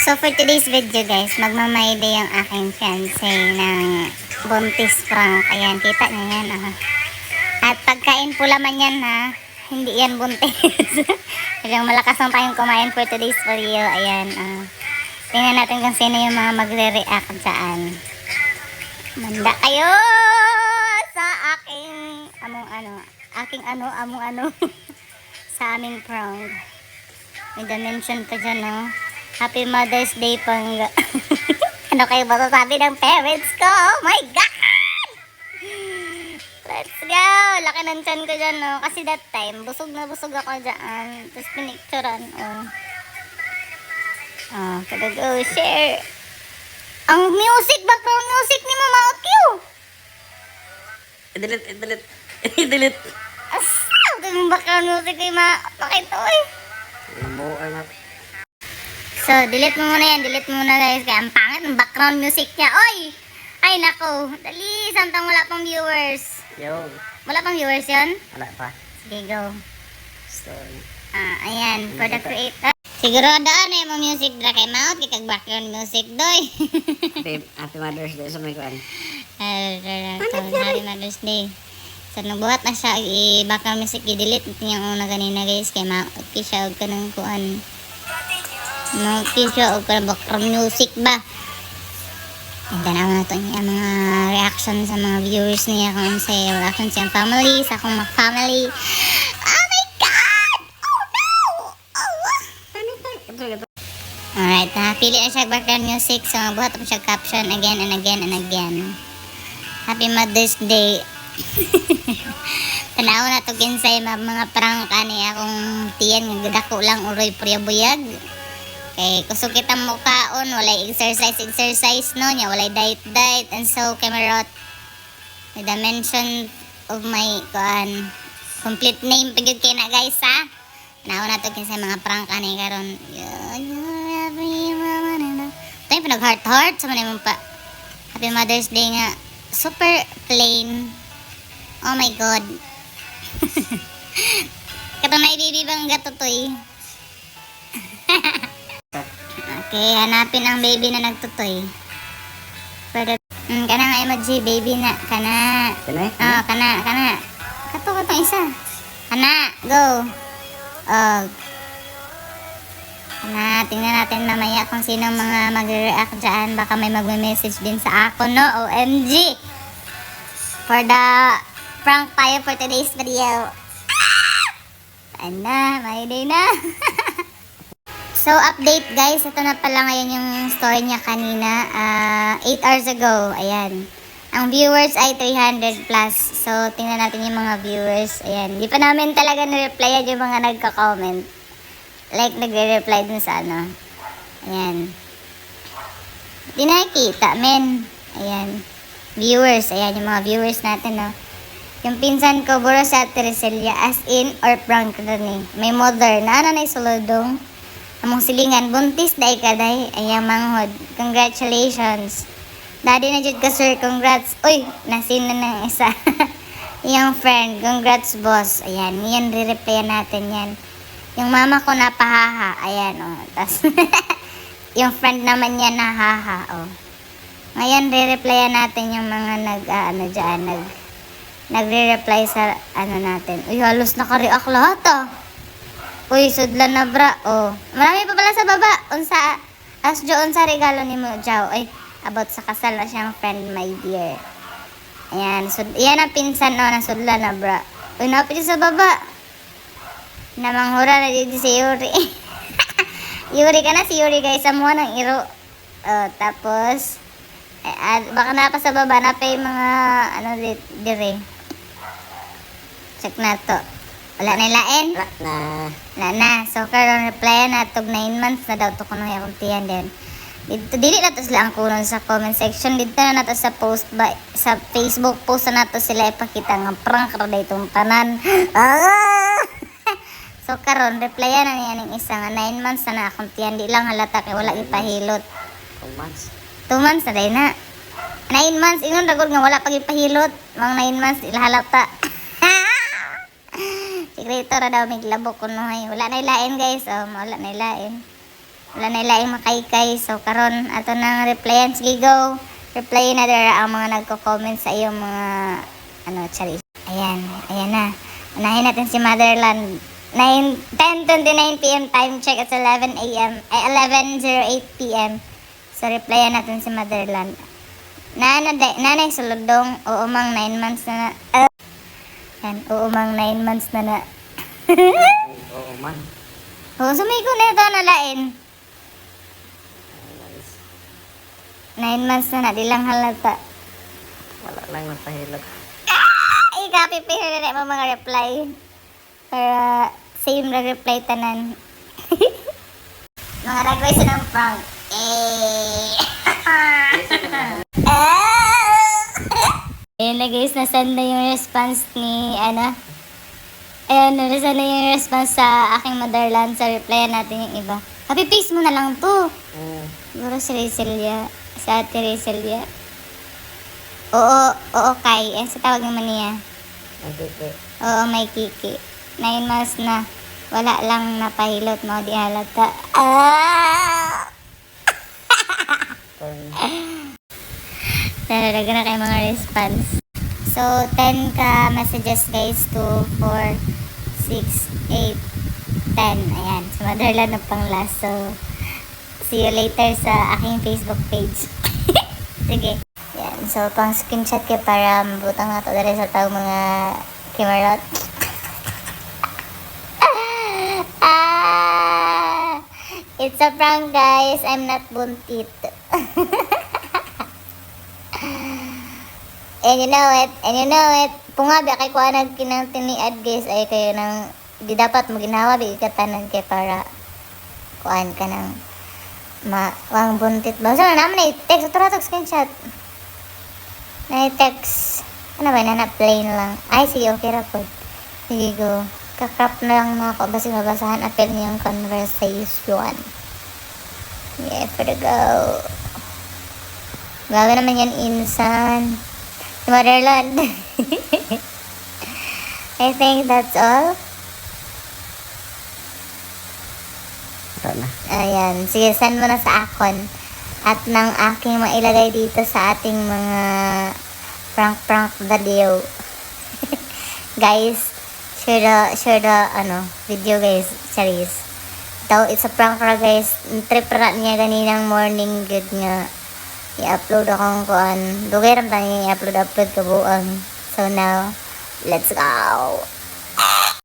So for today's video guys, magmamayday ang aking fiancé ng buntis prank. Ayan, kita niyo yan. At pagkain po laman yan ha, hindi yan buntis. Kaya malakas ang tayong kumain for today's video. Ayan, tingnan natin kung sino yung mga magre-react dyan. Manda kayo sa aking among ano sa aming prank. May dimension pa dyan, no? Happy Mother's Day, Pangga. Ano kayo masasabi ng parents ko? Oh my God! Let's go! Laki ng tiyan ko dyan, no? Kasi that time, busog na busog ako dyan. Tapos pinicturan, kada go, share. Ang music, background music ni Mama Okyo. I-delete. Asaw! Ito yung background music ni Mama Okyo, So, delete mo muna yan. Delete mo muna guys. Kaya ang pangit ng background music niya. Oy! Ay, nako. Dali. Samtang wala pang viewers. Yo. Wala pang viewers yun? Wala pa. Sige, go. Story. Ayan. For the creator. Siguro daan na yung music dra kay Maut. Kikag background music doy. Happy Mother's Day sa may kuwan. Happy Mother's Day. So, nagbuhat na siya. I-background music. I-delete. Ito yung una ganina guys. Kay Maut. Kisya ka ng kuwan. Kisya ka ng background music ba? Ganda naman ito niya mga reaction sa mga viewers niya kung ano sa'yo. Reaction siyang family, sa akong family. Oh my God! Oh no! Alright, pili na siya background music. So, magbuhat po siya caption again and again and again. Happy Mother's Day. Tanaw na ito kinsay mga prank ni akong tiyan. Nagdako lang uroy priyabuyag. Okay, kusog kita mukhaon, walay exercise no nya, walay diet, and so camerot the dimension of my complete name pagod kay na guys ha. Tanaw na to kinsa mga prank ani karon. Tay pa nag heart sa man pa. Happy Mother's Day nga. Super plain. Oh my God. Katong na baby bang gatutoy. Okay, hanapin ang baby na nagtutoy. Pero, kana nga emoji, baby na. Kana. Kana. Kato isa. Kana, go. Kana, tingnan natin mamaya kung sino mga magre-react dyan. Baka may magme-message din sa ako, no? OMG! For the prank tayo for today's video. May day na. So, update guys. Ito na pala ngayon yung story niya kanina. 8 hours ago. Ayan. Ang viewers ay 300 plus. So, tingnan natin yung mga viewers. Ayan. Di pa namin talaga na-replyan yung mga nagka-comment. Like, nagre-reply dun sa ano. Ayan. Di nakikita, men. Ayan. Viewers. Ayan, yung mga viewers natin, no. Yung pinsan ko, buro sa Tereselia. As in, or prank na ni. May mother. Na sulodong. Among silingan, buntis day ka day, ayang manghod. Congratulations. Daddy na jud ka sir, congrats. Uy, nasina ng isa. Yung friend, congrats boss. Ayan, yan re-replyan natin yan. Yung mama ko napahaha, ayan tas yung friend naman niya nahaha, Ngayon re-replyan natin yung mga nagre-reply sa natin. Uy, halos naka-react lahat Uy, sudlan na bra. Marami pa pala sa baba. Unsa regalo ni mo, Jaw. Ay, about sa kasal na siyang friend, my dear. Ayan, yan ang pinsan, nasudlan na bra. Uy, napit sa baba. Namanghura na dito si Yuri. Yuri ka na, si Yuri guys. Samuha ng iro. Tapos, baka na pa sa baba, na pa yung mga, dire. Check na to. Wala na lain? Wala na. So, karon reply na tog 9 months na daw to kuno akong tiyan din. Dito dili na to sila ang kunon sa comment section. Dito na nato sa post ba sa Facebook post na nato sila ipakita nga prank ra daytong tanan. So, karon replyan na niya ning isa nga 9 months na akong tiyan. Di lang halata kay wala ipahilot. 2 months. 2 months na day na. 9 months ingon ragod nga wala pag ipahilot. Mga 9 months ila halata. Sikreto ra daw may labok kuno hay. Wala na ilain guys. Wala na ilain. Wala na ilaing makaykay. So, karon ato nang replyan. Sige, go. Replyin na dara ang mga nagko-comment sa iyong mga, charis. Ayan na. Unahin natin si Motherland. 10:29 p.m. time check at 11 a.m. ay 11:08 p.m. So, replyan natin si Motherland. Nanay sulodong, uumang 9 months na na. Yan, uumang 9 months na na. Oo man. Sumiko na ito na lain. 9 months na na, di lang halata. Wala lang napahilot. Ay, copy paste na mo mga reply. Para same na reply tanan. Mga ragway sa ng prank. Ayan na guys, nasend na yung response ni, Ayan, nasend na yung response sa aking Motherland. Sa replyan natin yung iba. Copy paste mo na lang to. Siguro si Rizelia. Si Ate Rizelia. Oo, Kai. Sa tawag naman niya. Okay. Oo, may kiki. 9 months na. Wala lang napahilot mo, di halata. Nalalaga na kayo mga response. So, 10 ka messages guys. 2, 4, 6, 8, 10. Ayan. So, Motherland na pang last. So, see you later sa aking Facebook page. Sige. Ayan. So, pang screenshot kayo para mabutang nga ito dahil sa tao mga kimarot. It's a prank, guys. I'm not buntit. And you know it. Pungabi, kay kuha nagkinang tiniad, guys, ay kayo nang, di dapat mo ginawa, di ikatanan kay para kuhaan ka ng wang buntit ba? So, naman na i-text. Ito ratog screenshot. Na-text. Ano ba? Na-plain lang. Ay, sige, okay rapod. Sige, go. Kakrap na lang mga ako. Basta mabasahan apel niyang conversation. Yeah, for the go. Gawa naman yan, insan. Motherland. I think that's all. Sana. Ayan. Sige, send mo na sa akon. At nang aking mailagay dito sa ating mga prank video. Guys, share the video guys. Charis. Ito, it's a prank ra guys. Trip ra niya ganinang morning good nga. I-upload akong kuan. Dugay ram tani i-upload ka buang. So now, let's go.